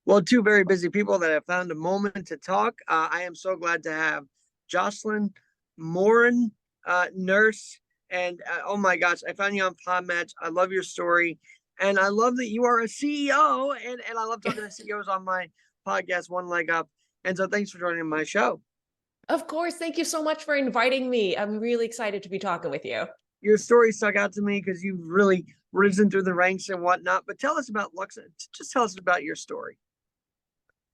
Well, two very busy people that have found a moment to talk. I am so glad to have Jocelyne Morin, nurse. And oh my gosh, I found you on PodMatch. I love your story. And I love that you are a CEO. And I love talking to CEOs on my podcast, One Leg Up. And so thanks for joining my show. Of course. Thank you so much for inviting me. I'm really excited to be talking with you. Your story stuck out to me because you've really risen through the ranks and whatnot. But tell us about Loxentus. Just tell us about your story.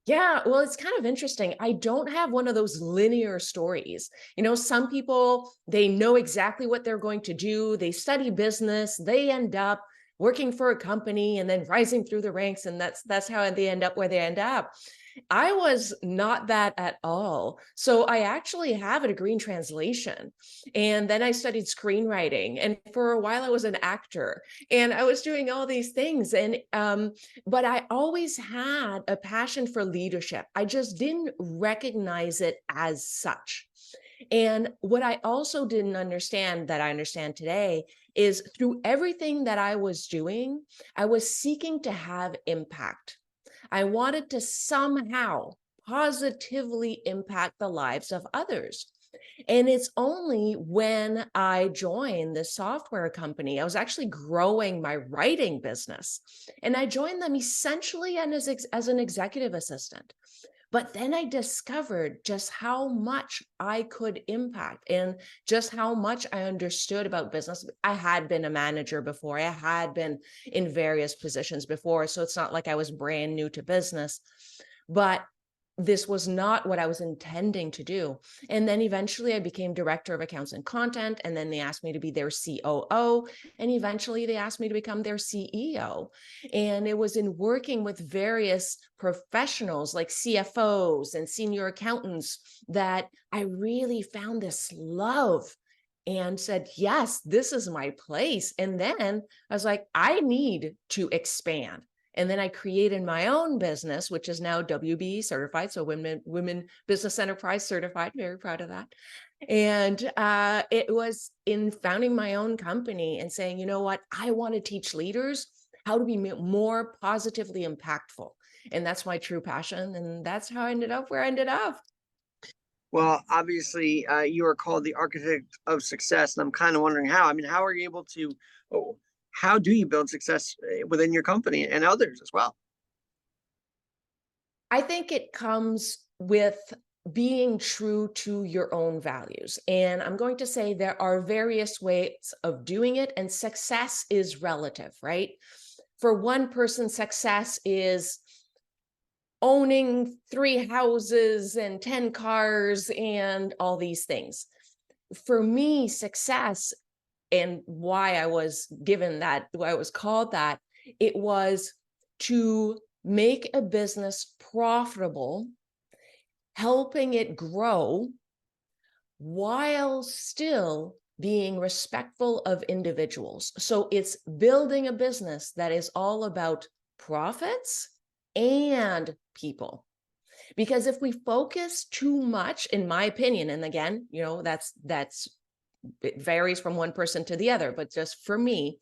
Yeah, well, it's kind of interesting. I don't have one of those linear stories. Some people, they know exactly what they're going to do. They study business, they end up working for a company and then rising through the ranks, and that's how they end up where they end up. I was not that at all. So I actually have a degree in translation. And then I studied screenwriting. And for a while I was an actor and I was doing all these things. But I always had a passion for leadership. I just didn't recognize it as such. And what I also didn't understand that I understand today is through everything that I was doing, I was seeking to have impact. I wanted to somehow positively impact the lives of others. And it's only when I joined the software company, I was actually growing my writing business. And I joined them essentially as an executive assistant. But then I discovered just how much I could impact and just how much I understood about business. I had been a manager before. I had been in various positions before. So it's not like I was brand new to business. But this was not what I was intending to do. And then eventually I became director of accounts and content. And then they asked me to be their COO. And eventually they asked me to become their CEO. And it was in working with various professionals like CFOs and senior accountants that I really found this love and said, yes, this is my place. And then I was like, I need to expand. And then I created my own business, which is now WBE certified. So Women Business Enterprise certified, very proud of that. And it was in founding my own company and saying, you know what, I want to teach leaders how to be more positively impactful. And that's my true passion. And that's how I ended up where I ended up. Well, obviously, you are called the architect of success, and I'm kind of wondering how. I mean, how are you able to? Oh, how do you build success within your company and others as well? I think it comes with being true to your own values. And I'm going to say there are various ways of doing it, and success is relative, right? For one person, success is owning 3 houses and 10 cars and all these things. For me, success, and why I was given that, why I was called that, it was to make a business profitable, helping it grow while still being respectful of individuals. So it's building a business that is all about profits and people. Because if we focus too much, in my opinion, and again, that's it varies from one person to the other, but just for me,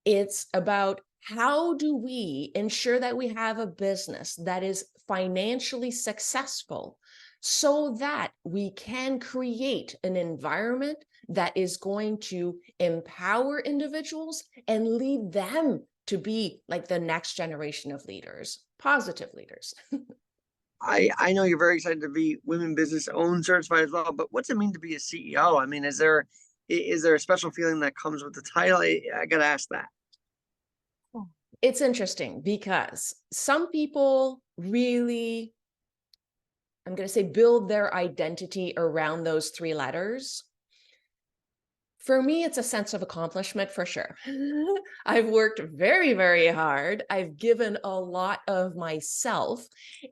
it's about how do we ensure that we have a business that is financially successful so that we can create an environment that is going to empower individuals and lead them to be like the next generation of leaders, positive leaders. I know you're very excited to be Women Business Owned certified as well, but what's it mean to be a CEO? I mean, is there a special feeling that comes with the title? I got to ask that. It's interesting because some people really, I'm going to say, build their identity around those 3 letters. For me, it's a sense of accomplishment for sure. I've worked very, very hard. I've given a lot of myself,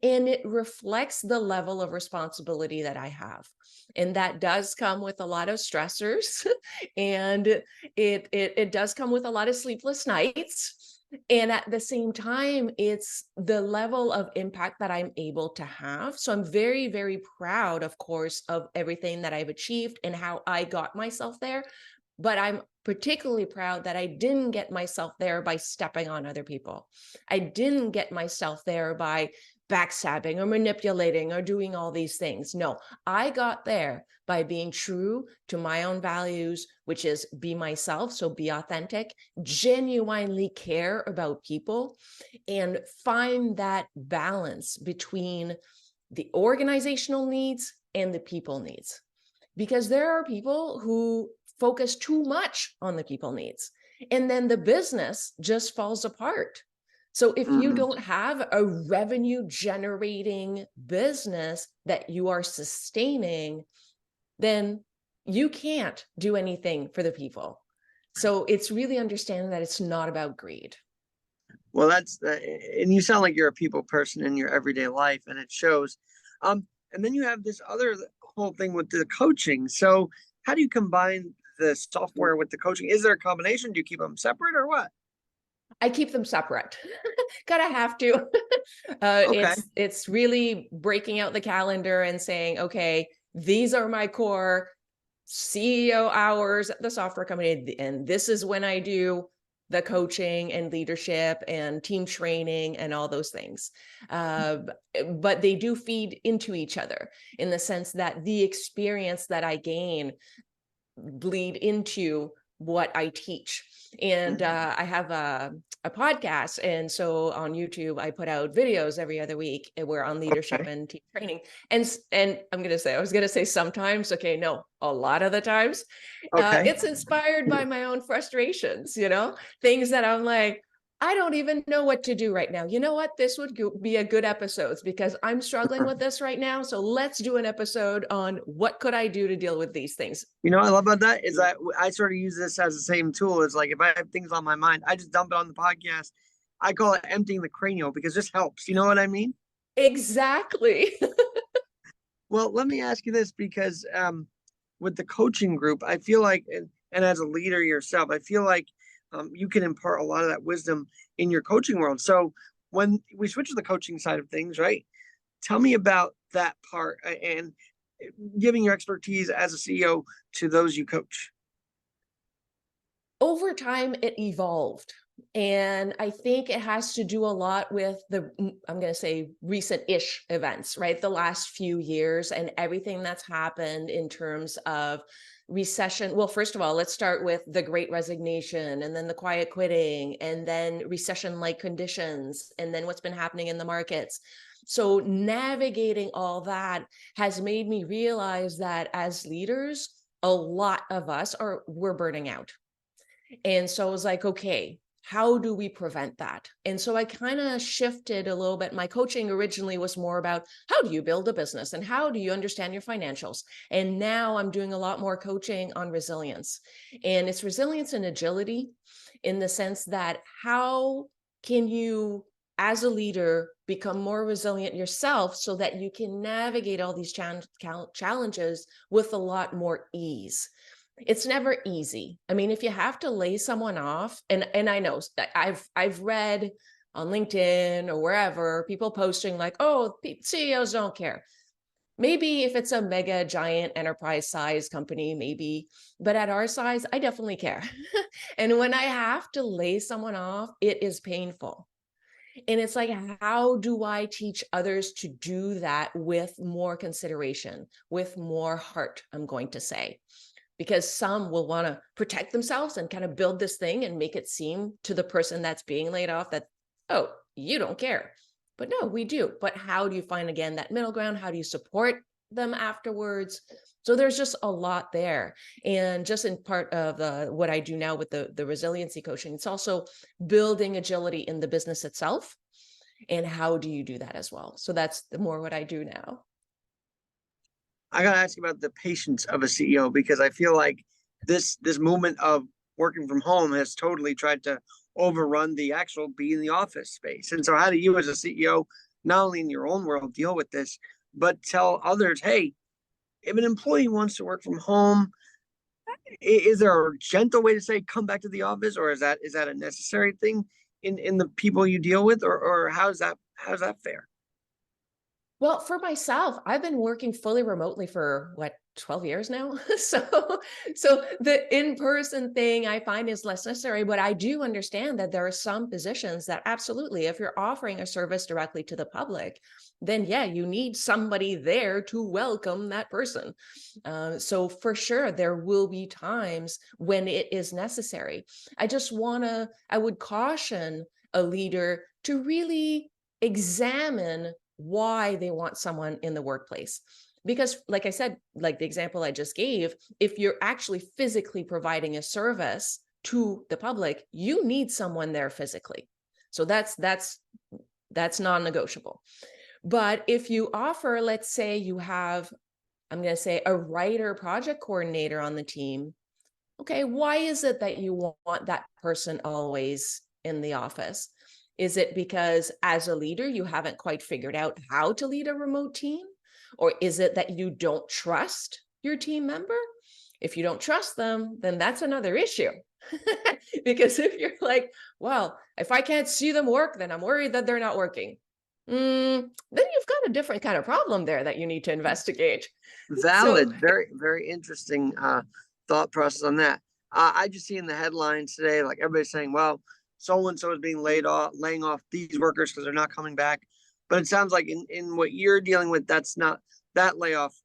and it reflects the level of responsibility that I have. And that does come with a lot of stressors, and it does come with a lot of sleepless nights. And at the same time, it's the level of impact that I'm able to have. So I'm very, very proud, of course, of everything that I've achieved and how I got myself there. but I'm particularly proud that I didn't get myself there by stepping on other people. I didn't get myself there by backstabbing or manipulating or doing all these things. No, I got there by being true to my own values, which is be myself. So be authentic, genuinely care about people, and find that balance between the organizational needs and the people needs. Because there are people who focus too much on the people needs, and then the business just falls apart. So if you don't have a revenue generating business that you are sustaining, then you can't do anything for the people. So it's really understanding that it's not about greed. Well, that's and you sound like you're a people person in your everyday life, and it shows. And then you have this other whole thing with the coaching. So how do you combine the software with the coaching? Is there a combination? Do you keep them separate or what? I keep them separate. Gotta have to. Okay. It's really breaking out the calendar and saying, okay, these are my core CEO hours at the software company, and this is when I do the coaching and leadership and team training and all those things. But they do feed into each other in the sense that the experience that I gain bleed into what I teach. And I have a podcast. And so on YouTube, I put out videos every other week. And we're on leadership and team training. And I was going to say sometimes, okay, no, a lot of the times, Okay. it's inspired by my own frustrations, things that I'm like, I don't even know what to do right now. You know what? This would be a good episode because I'm struggling with this right now. So let's do an episode on what could I do to deal with these things. You know what I love about that is that I sort of use this as the same tool. It's like if I have things on my mind, I just dump it on the podcast. I call it emptying the cranial because this helps. You know what I mean? Exactly. Well, let me ask you this because with the coaching group, I feel like, and as a leader yourself, I feel like you can impart a lot of that wisdom in your coaching world. So when we switch to the coaching side of things, right? Tell me about that part and giving your expertise as a CEO to those you coach. Over time, it evolved. And I think it has to do a lot with I'm going to say recent-ish events, right? The last few years and everything that's happened in terms of recession. Well, first of all, let's start with the Great Resignation and then the quiet quitting and then recession-like conditions and then what's been happening in the markets. So navigating all that has made me realize that as leaders, a lot of us we're burning out. And so I was like, okay, how do we prevent that? And so I kind of shifted a little bit. My coaching originally was more about how do you build a business and how do you understand your financials? And now I'm doing a lot more coaching on resilience. And it's resilience and agility in the sense that how can you, as a leader, become more resilient yourself so that you can navigate all these challenges with a lot more ease. It's never easy. I mean, if you have to lay someone off, and I know I've read on LinkedIn or wherever people posting like, oh, CEOs don't care. Maybe if it's a mega giant enterprise size company, maybe, but at our size, I definitely care. And when I have to lay someone off, it is painful. And it's like, how do I teach others to do that with more consideration, with more heart, I'm going to say? Because some will want to protect themselves and kind of build this thing and make it seem to the person that's being laid off that, oh, you don't care. But no, we do. But how do you find, again, that middle ground? How do you support them afterwards? So there's just a lot there. And just in part of what I do now with the resiliency coaching, it's also building agility in the business itself. And how do you do that as well? So that's more what I do now. I gotta ask you about the patience of a CEO because I feel like this movement of working from home has totally tried to overrun the actual be in the office space. And so how do you as a CEO, not only in your own world, deal with this, but tell others, hey, if an employee wants to work from home, is there a gentle way to say come back to the office, or is that a necessary thing in the people you deal with, or how's that fair? Well, for myself, I've been working fully remotely for what, 12 years now. So the in-person thing I find is less necessary, but I do understand that there are some positions that absolutely, if you're offering a service directly to the public, then yeah, you need somebody there to welcome that person. So for sure, there will be times when it is necessary. I would caution a leader to really examine why they want someone in the workplace. Because like I said, like the example I just gave, if you're actually physically providing a service to the public, you need someone there physically. So that's non-negotiable. But if you offer, let's say you have, I'm going to say, a writer project coordinator on the team. Okay, why is it that you want that person always in the office? Is it because as a leader, you haven't quite figured out how to lead a remote team? Or is it that you don't trust your team member? If you don't trust them, then that's another issue. Because if you're like, well, if I can't see them work, then I'm worried that they're not working. Then you've got a different kind of problem there that you need to investigate. So Valid. Very, very interesting thought process on that. I just see in the headlines today, like everybody's saying, well, so and so is being laying off these workers because they're not coming back. But it sounds like in what you're dealing with, that's not that layoff.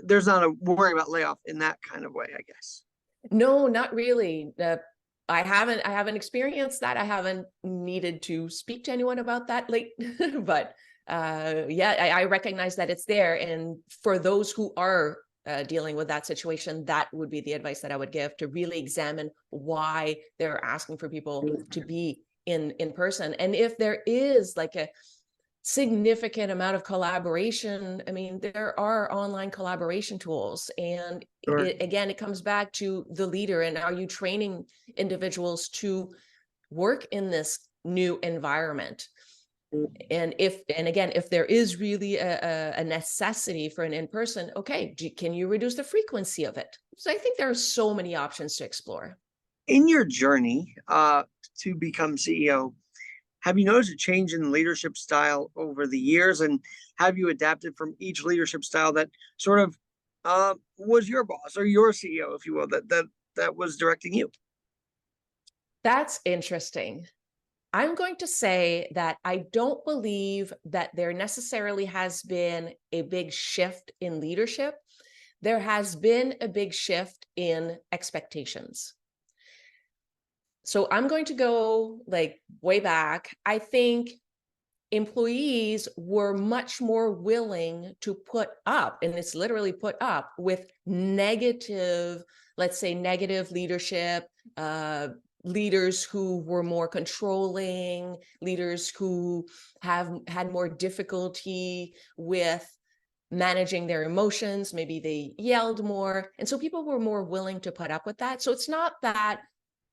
There's not a worry about layoff in that kind of way, I guess. no, not really. I haven't experienced that. I haven't needed to speak to anyone about that but yeah, I recognize that it's there. And for those who are dealing with that situation, that would be the advice that I would give, to really examine why they're asking for people to be in person. And if there is like a significant amount of collaboration, I mean, there are online collaboration tools. And Sure. again, it comes back to the leader. And are you training individuals to work in this new environment? And again, if there is really a necessity for an in-person, okay, can you reduce the frequency of it? So I think there are so many options to explore. In your journey to become CEO, have you noticed a change in leadership style over the years, and have you adapted from each leadership style that sort of was your boss or your CEO, if you will, that was directing you? That's interesting. I'm going to say that I don't believe that there necessarily has been a big shift in leadership. There has been a big shift in expectations. So I'm going to go like way back. I think employees were much more willing to put up, and it's literally put up with negative, let's say negative leadership, leaders who were more controlling, leaders who have had more difficulty with managing their emotions. Maybe they yelled more. And so people were more willing to put up with that. So it's not that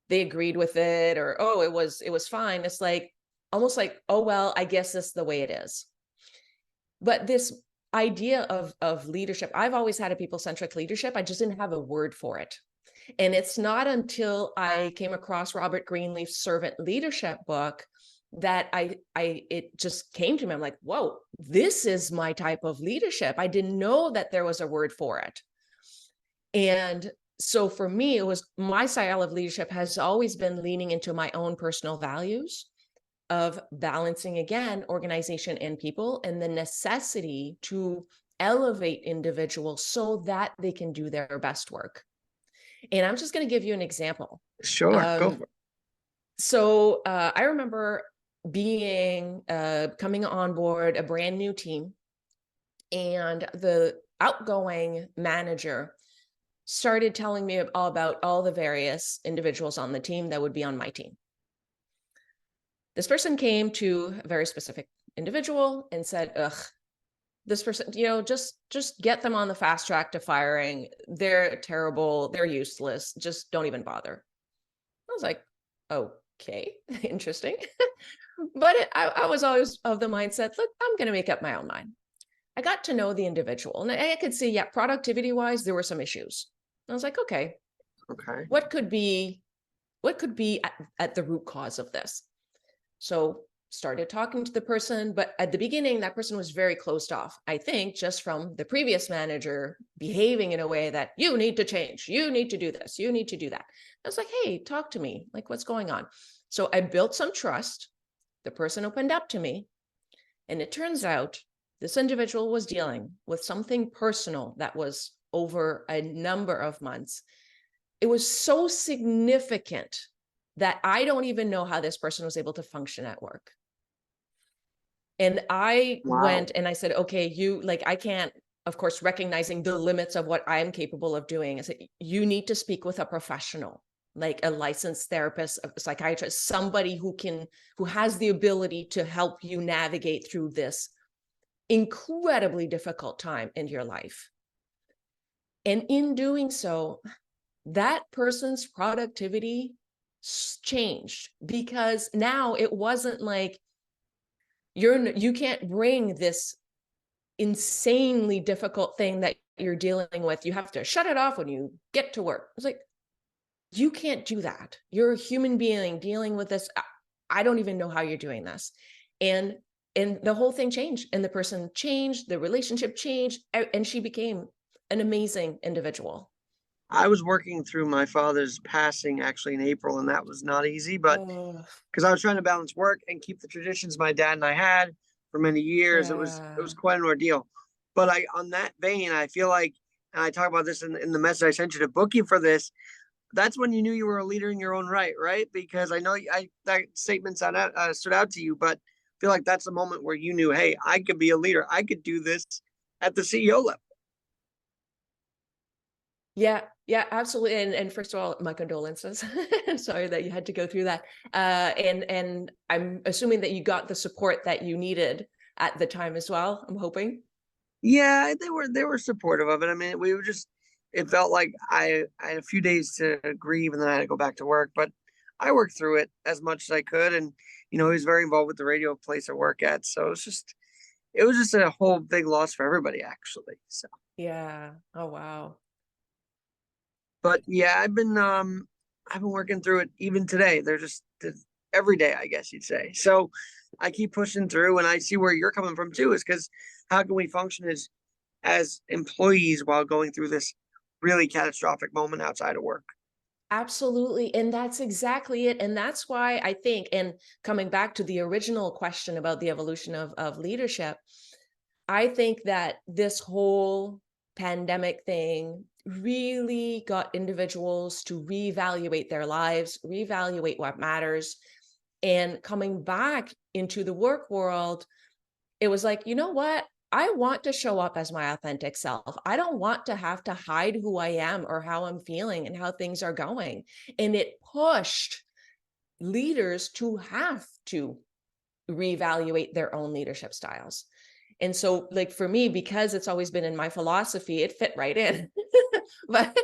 they agreed with it or, oh, it was fine. It's like, almost like, oh, well, I guess that's the way it is. But this idea of leadership, I've always had a people-centric leadership. I just didn't have a word for it. And it's not until I came across Robert Greenleaf's Servant Leadership book that it just came to me. I'm like, whoa, this is my type of leadership. I didn't know that there was a word for it. And so for me, it was, my style of leadership has always been leaning into my own personal values of balancing, again, organization and people, and the necessity to elevate individuals so that they can do their best work. And I'm just going to give you an example. Sure, go for it. So I remember coming on board a brand new team, and the outgoing manager started telling me all about all the various individuals on the team that would be on my team. This person came to a very specific individual and said, ugh, this person, just get them on the fast track to firing. They're terrible. They're useless. Just don't even bother. I was like, okay, interesting. But I was always of the mindset, look, I'm going to make up my own mind. I got to know the individual, and I could see, yeah, productivity wise, there were some issues. I was like, okay, what could be at the root cause of this? So started talking to the person, but at the beginning, that person was very closed off. I think just from the previous manager behaving in a way that you need to change, you need to do this, you need to do that. I was like, hey, talk to me, like what's going on? So I built some trust. The person opened up to me, and it turns out this individual was dealing with something personal that was over a number of months. It was so significant that I don't even know how this person was able to function at work. And I went and I said, okay, you like, I can't, of course, recognizing the limits of what I am capable of doing. I said, you need to speak with a professional, like a licensed therapist, a psychiatrist, somebody who has the ability to help you navigate through this incredibly difficult time in your life. And in doing so, that person's productivity changed, because now it wasn't like you can't bring this insanely difficult thing that you're dealing with. You have to shut it off when you get to work. It's like, you can't do that. You're a human being dealing with this. I don't even know how you're doing this. And the whole thing changed, and the person changed, the relationship changed, and she became an amazing individual. I was working through my father's passing actually in April, and that was not easy, but because I was trying to balance work and keep the traditions my dad and I had for many years, it was quite an ordeal. But on that vein, I feel like, and I talk about this in the message I sent you to book you for this, that's when you knew you were a leader in your own right, right? Because I know that statement stood out to you, but I feel like that's the moment where you knew, hey, I could be a leader. I could do this at the CEO level. Yeah, absolutely. And first of all, my condolences. Sorry that you had to go through that. And I'm assuming that you got the support that you needed at the time as well, I'm hoping. Yeah, they were supportive of it. I mean, it felt like I had a few days to grieve, and then I had to go back to work, but I worked through it as much as I could. And, he was very involved with the radio place I work at. So it was just a whole big loss for everybody, actually. So, yeah. Oh, wow. but yeah, I've been working through it even today. They're just every day, I guess you'd say. So I keep pushing through, and I see where you're coming from too, is because how can we function as employees while going through this really catastrophic moment outside of work? Absolutely. And that's exactly it. And that's why I think, and coming back to the original question about the evolution of leadership, I think that this whole pandemic thing really got individuals to reevaluate their lives, reevaluate what matters. And coming back into the work world, it was like, you know what? I want to show up as my authentic self. I don't want to have to hide who I am or how I'm feeling and how things are going. And it pushed leaders to have to reevaluate their own leadership styles. And so, like, for me, because it's always been in my philosophy, it fit right in. But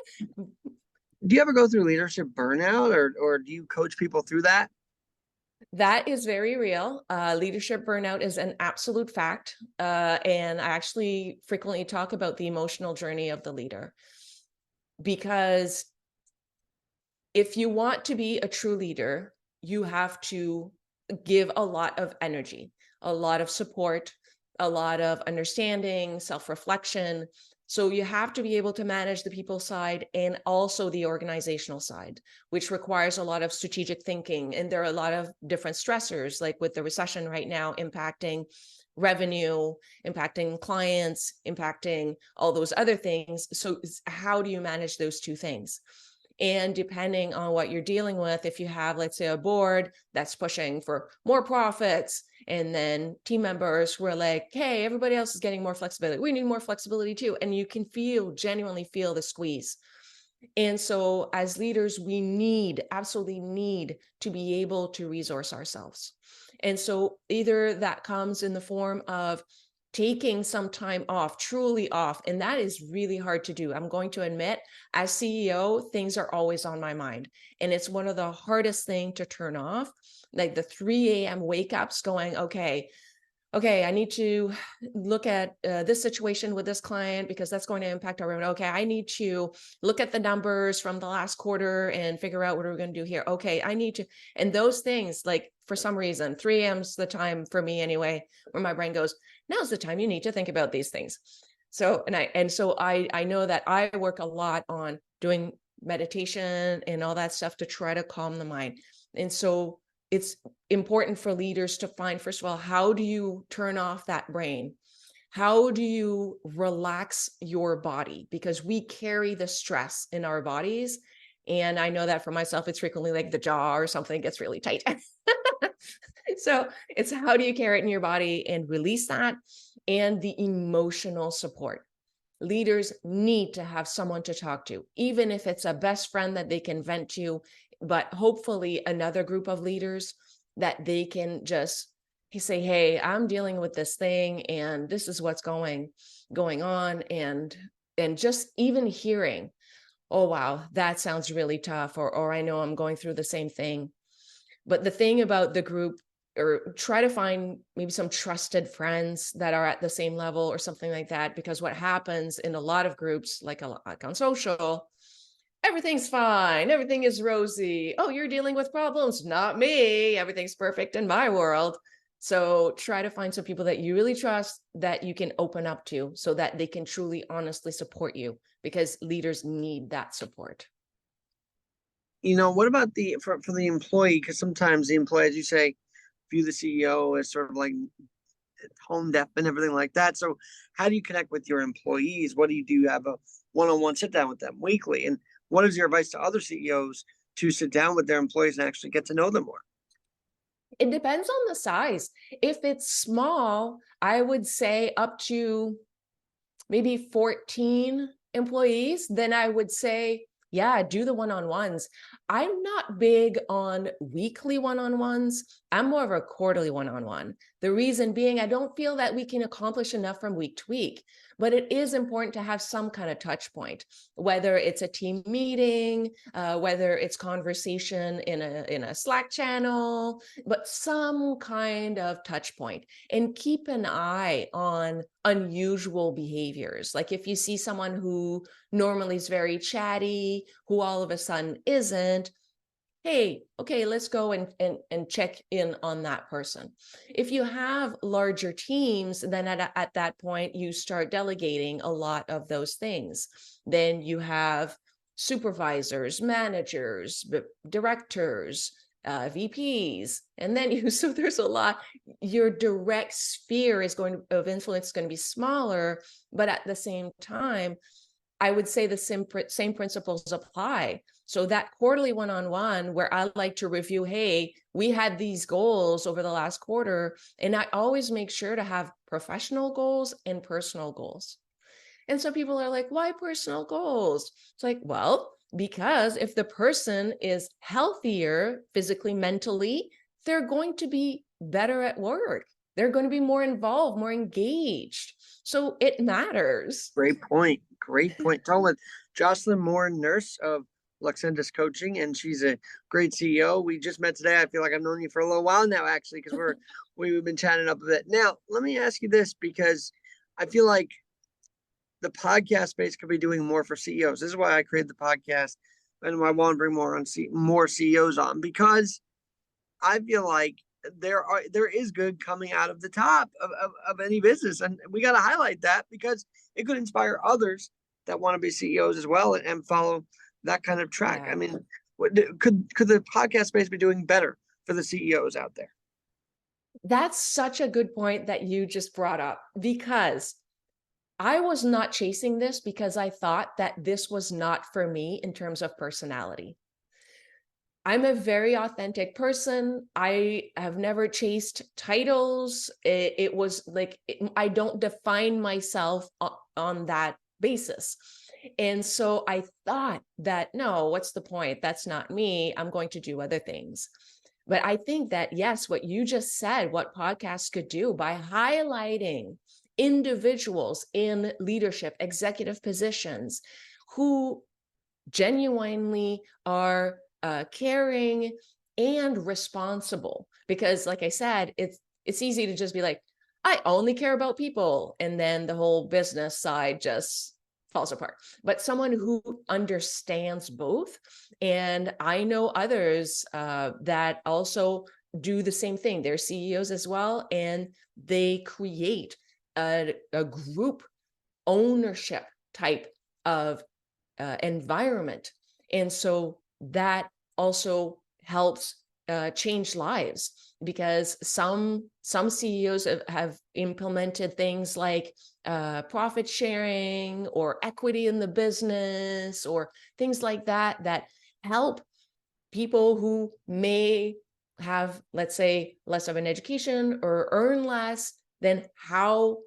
Do you ever go through leadership burnout, or do you coach people through that? that is very real. Leadership burnout is an absolute fact. And I actually frequently talk about the emotional journey of the leader, because if you want to be a true leader, you have to give a lot of energy, a lot of support, a lot of understanding, self-reflection. So you have to be able to manage the people side and also the organizational side, which requires a lot of strategic thinking. And there are a lot of different stressors, like with the recession right now impacting revenue, impacting clients, impacting all those other things. So how do you manage those two things? And depending on what you're dealing with, if you have, let's say, a board that's pushing for more profits, and then team members who are like, hey, everybody else is getting more flexibility, we need more flexibility too. And you can genuinely feel the squeeze. And so as leaders, we absolutely need to be able to resource ourselves. And so either that comes in the form of taking some time off, truly off. And that is really hard to do. I'm going to admit, as CEO, things are always on my mind. And it's one of the hardest things to turn off, like the 3 a.m. wake ups going, okay, okay, I need to look at this situation with this client because that's going to impact our revenue. Okay, I need to look at the numbers from the last quarter and figure out what we're going to do here. Okay, I need to, and those things, like for some reason, 3 a.m.'s the time for me anyway, where my brain goes, now's the time you need to think about these things. So, I know that I work a lot on doing meditation and all that stuff to try to calm the mind. And so it's important for leaders to find, first of all, how do you turn off that brain? How do you relax your body? Because we carry the stress in our bodies. And I know that for myself, it's frequently like the jaw or something gets really tight. So it's how do you carry it in your body and release that? And the emotional support. Leaders need to have someone to talk to, even if it's a best friend that they can vent to, but hopefully another group of leaders that they can just say, hey, I'm dealing with this thing and this is what's going on. And just even hearing, oh, wow, that sounds really tough. Or I know I'm going through the same thing. But the thing about the group, or try to find maybe some trusted friends that are at the same level or something like that, because what happens in a lot of groups, like on social, everything's fine, everything is rosy. Oh, you're dealing with problems, not me. Everything's perfect in my world. So try to find some people that you really trust that you can open up to so that they can truly, honestly support you, because leaders need that support. What about for the employee? Because sometimes the employee, as you say, view the CEO as sort of like tone deaf and everything like that. So how do you connect with your employees? What do? You have a one-on-one sit down with them weekly? And what is your advice to other CEOs to sit down with their employees and actually get to know them more? It depends on the size. If it's small, I would say up to maybe 14 employees, then I would say, yeah, do the one-on-ones. I'm not big on weekly one-on-ones. I'm more of a quarterly one-on-one. The reason being, I don't feel that we can accomplish enough from week to week, but it is important to have some kind of touch point, whether it's a team meeting, whether it's conversation in a Slack channel, but some kind of touch point. And keep an eye on unusual behaviors. Like if you see someone who normally is very chatty, who all of a sudden isn't, hey, okay, let's go and check in on that person. If you have larger teams, then at that point, you start delegating a lot of those things. Then you have supervisors, managers, directors, VPs, and then so there's a lot. Your direct sphere of influence is going to be smaller, but at the same time, I would say the same principles apply. So that quarterly one-on-one where I like to review, hey, we had these goals over the last quarter, and I always make sure to have professional goals and personal goals. And so people are like, why personal goals? It's like, well, because if the person is healthier physically, mentally, they're going to be better at work. They're going to be more involved, more engaged. So it matters. Great point. Great point. Talking with Jocelyne Morin-Nurse of Loxentus Coaching, and she's a great CEO. We just met today. I feel like I've known you for a little while now, actually, because we've been chatting up a bit. Now, let me ask you this, because I feel like the podcast space could be doing more for CEOs. This is why I created the podcast, and I want to bring more CEOs on, because I feel like there is good coming out of the top of any business, and we got to highlight that because it could inspire others that want to be CEOs as well and follow that kind of track. Yeah. I mean, could the podcast space be doing better for the CEOs out there? That's such a good point that you just brought up, because I was not chasing this because I thought that this was not for me in terms of personality. I'm a very authentic person. I have never chased titles. It was like, I don't define myself on that basis. And so I thought that, no, what's the point? That's not me. I'm going to do other things. But I think that, yes, what you just said, what podcasts could do by highlighting individuals in leadership, executive positions who genuinely are caring and responsible. Because like I said, it's easy to just be like, I only care about people. And then the whole business side just falls apart. But someone who understands both. And I know others that also do the same thing. They're CEOs as well. And they create a group ownership type of environment. And so that also helps change lives, because some CEOs have implemented things like profit sharing or equity in the business or things like that, that help people who may have, let's say, less of an education or earn less. Then how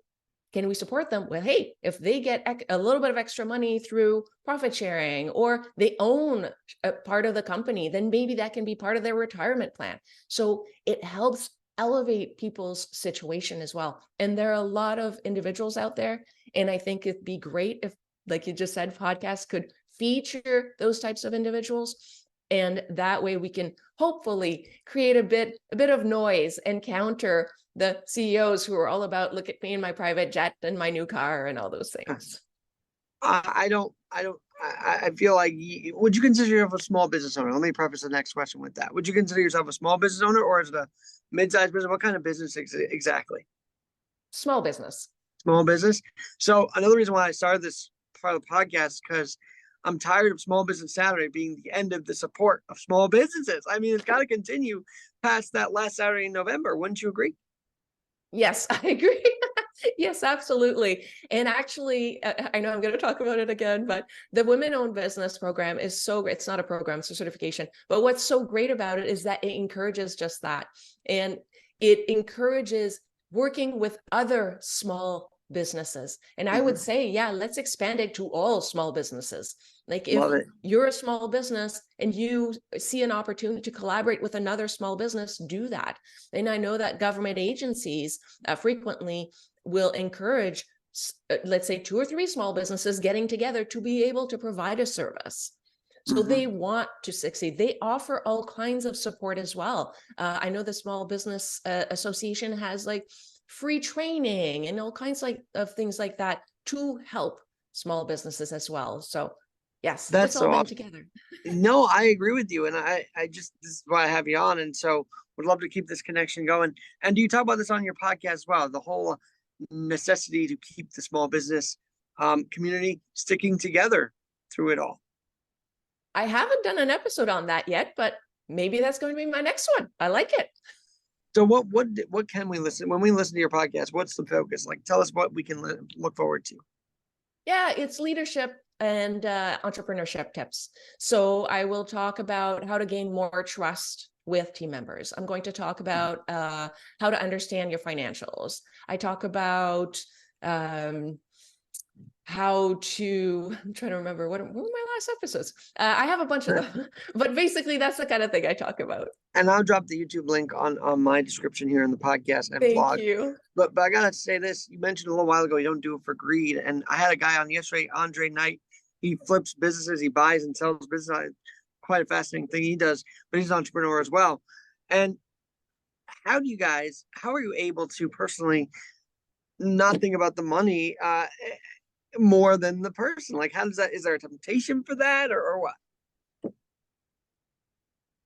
can we support them? Well, hey, if they get a little bit of extra money through profit sharing, or they own a part of the company, then maybe that can be part of their retirement plan. So it helps elevate people's situation as well. And there are a lot of individuals out there. And I think it'd be great if, like you just said, podcasts could feature those types of individuals. And that way we can hopefully create a bit of noise and counter the CEOs who are all about, look at me in my private jet and my new car and all those things. I feel like, would you consider yourself a small business owner? Let me preface the next question with that. Would you consider yourself a small business owner, or is it a mid-sized business? What kind of business exactly? Small business. Small business. So another reason why I started this part of the podcast, because I'm tired of Small Business Saturday being the end of the support of small businesses. I mean, it's got to continue past that last Saturday in November. Wouldn't you agree? Yes, I agree. Yes, absolutely. And actually, I know I'm going to talk about it again, but the Women-Owned Business Program is so great. It's not a program, it's a certification. But what's so great about it is that it encourages just that. And it encourages working with other small businesses. And I would say, yeah, let's expand it to all small businesses. Like if you're a small business and you see an opportunity to collaborate with another small business, do that. And I know that government agencies frequently will encourage, let's say, 2 or 3 small businesses getting together to be able to provide a service. So they want to succeed. They offer all kinds of support as well. I know the Small Business Association has like free training and all kinds of things like that to help small businesses as well. So yes, that's all so them awesome. Together. No, I agree with you. And I just, this is why I have you on. And so would love to keep this connection going. And do you talk about this on your podcast as well? The whole necessity to keep the small business community sticking together through it all. I haven't done an episode on that yet, but maybe that's going to be my next one. I like it. So what can we listen when we listen to your podcast? What's the focus? Like, tell us what we can look forward to. Yeah, it's leadership and entrepreneurship tips. So I will talk about how to gain more trust with team members. I'm going to talk about how to understand your financials. I talk about how to, I'm trying to remember what were my last episodes. I have a bunch of them, but basically that's the kind of thing I talk about. And I'll drop the YouTube link on my description here in the podcast and vlog. Thank you. But I gotta say this, you mentioned a little while ago, you don't do it for greed. And I had a guy on yesterday, Andre Knight. He flips businesses, he buys and sells business. Quite a fascinating thing he does, but he's an entrepreneur as well. And how are you able to personally not think about the money more than the person? Like, how does that, is there a temptation for that or what?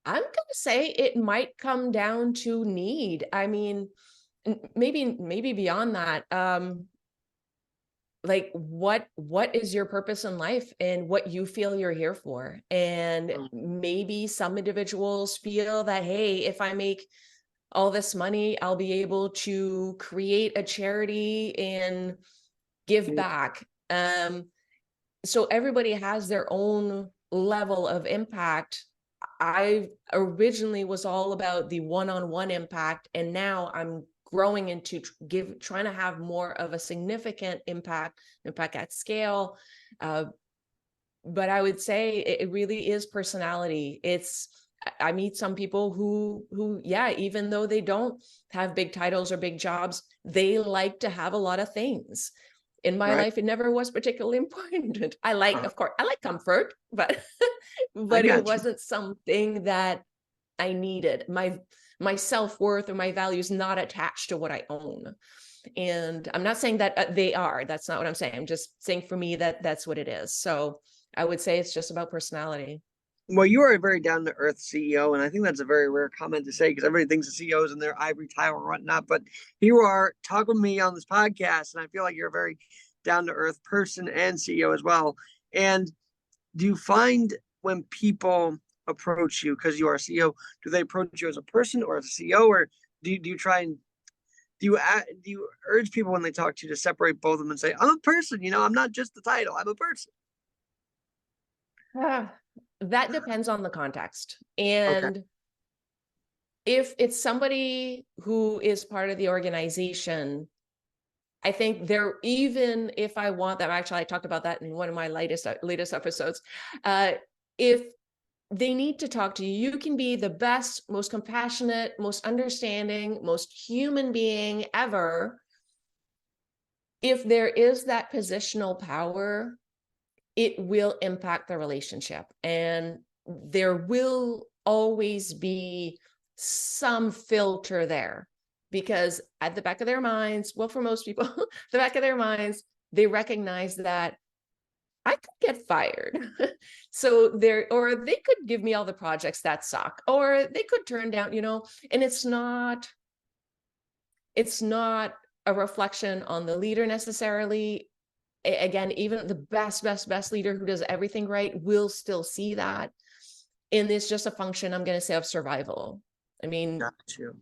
I'm going to say it might come down to need. I mean, maybe beyond that. Like what is your purpose in life and what you feel you're here for? And maybe some individuals feel that, hey, if I make all this money, I'll be able to create a charity and give back. So everybody has their own level of impact. I originally was all about the one-on-one impact, and now I'm growing into trying to have more of a significant impact at scale. But I would say it really is personality. I meet some people who, yeah, even though they don't have big titles or big jobs, they like to have a lot of things. In my life, it never was particularly important. Of course, I like comfort, but it wasn't something that I needed. My self-worth or my value is not attached to what I own. And I'm not saying that they are, that's not what I'm saying. I'm just saying for me that that's what it is. So I would say it's just about personality. Well, you are a very down to earth CEO, and I think that's a very rare comment to say because everybody thinks of CEOs in their ivory tower or whatnot. But here you are talking with me on this podcast, and I feel like you're a very down to earth person and CEO as well. And do you find when people approach you because you are a CEO, do they approach you as a person or as a CEO, or do you try and do you urge people when they talk to you to separate both of them and say, I'm a person, I'm not just the title, I'm a person. That depends on the context. Okay. And if it's somebody who is part of the organization, I think even if I want them, actually, I talked about that in one of my latest episodes. If they need to talk to you, you can be the best, most compassionate, most understanding, most human being ever. If there is that positional power, it will impact the relationship. And there will always be some filter there, because at the back of their minds, well, for most people, the back of their minds, they recognize that I could get fired. So or they could give me all the projects that suck, or they could turn down, and it's not a reflection on the leader necessarily. Again, even the best leader who does everything right will still see that. And it's just a function, I'm going to say, of survival. I mean, Got you.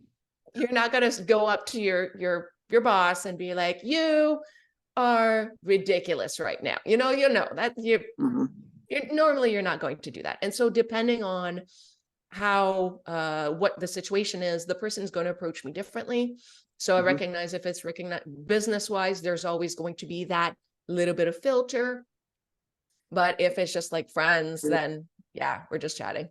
You're not going to go up to your boss and be like, you are ridiculous right now. You know that normally you're not going to do that. And so depending on how what the situation is, the person's going to approach me differently. So I recognize if it's business wise, there's always going to be that little bit of filter. But if it's just like friends, then yeah, we're just chatting.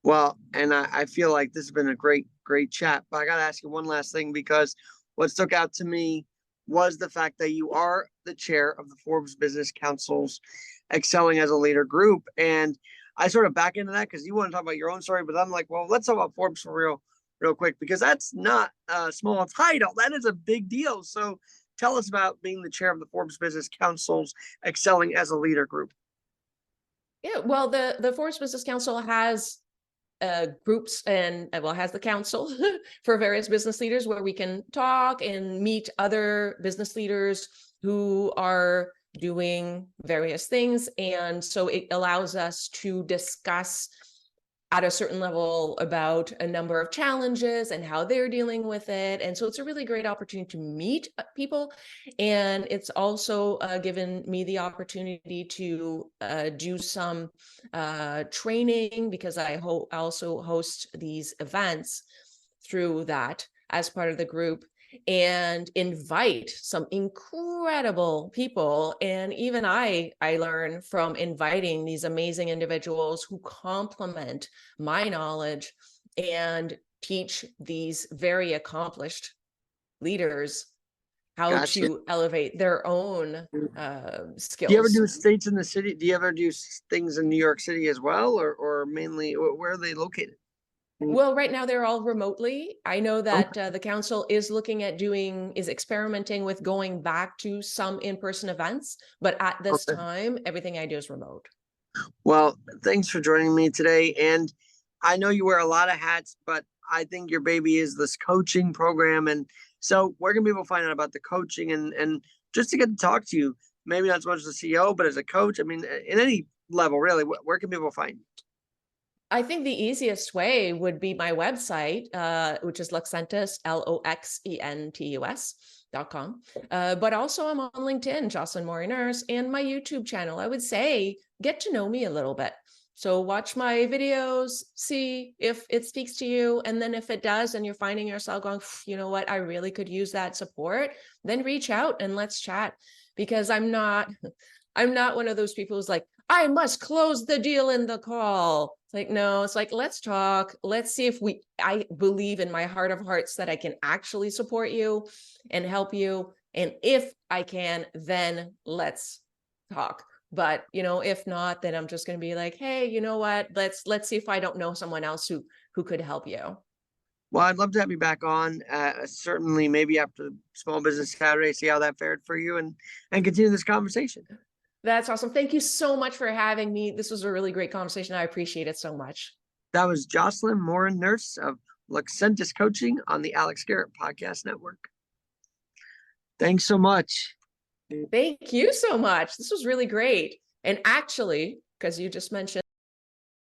Well, and I feel like this has been a great chat, but I got to ask you one last thing, because what stuck out to me was the fact that you are the chair of the Forbes Business Council's Excelling as a Leader group. And I sort of back into that because you want to talk about your own story, but I'm like, well, let's talk about Forbes for real quick, because that's not a small title. That is a big deal. So tell us about being the chair of the Forbes Business Council's Excelling as a Leader group. Yeah, well, the Forbes Business Council has groups and has the council for various business leaders where we can talk and meet other business leaders who are doing various things. And so it allows us to discuss at a certain level about a number of challenges and how they're dealing with it. And so it's a really great opportunity to meet people. And it's also given me the opportunity to do some training, because I also host these events through that as part of the group, and invite some incredible people. And even I learn from inviting these amazing individuals who complement my knowledge and teach these very accomplished leaders how to elevate their own skills. Do you ever do states in the city? Do you ever do things in New York City as well, or mainly where are they located? Well, right now they're all remotely. I know that the council is looking at experimenting with going back to some in-person events, but at this time, everything I do is remote. Well, thanks for joining me today. And I know you wear a lot of hats, but I think your baby is this coaching program. And so where can people find out about the coaching and just to get to talk to you? Maybe not so much as a CEO, but as a coach. I mean, in any level, really, where can people find you? I think the easiest way would be my website, which is Loxentus, LOXENTUS.com. But also I'm on LinkedIn, Jocelyne Morin-Nurse, and my YouTube channel. I would say get to know me a little bit. So watch my videos, see if it speaks to you. And then if it does, and you're finding yourself going, you know what, I really could use that support, then reach out and let's chat. Because I'm not one of those people who's like, I must close the deal in the call. It's like, no, it's like, let's talk. Let's see if I believe in my heart of hearts that I can actually support you and help you. And if I can, then let's talk. But, if not, then I'm just going to be like, hey, you know what? Let's see if I don't know someone else who could help you. Well, I'd love to have you back on, certainly maybe after Small Business Saturday, see how that fared for you and continue this conversation. That's awesome. Thank you so much for having me. This was a really great conversation. I appreciate it so much. That was Jocelyne Morin-Nurse of Loxentus Coaching on the Alex Garrett Podcast Network. Thanks so much. Thank you so much. This was really great. And actually, because you just mentioned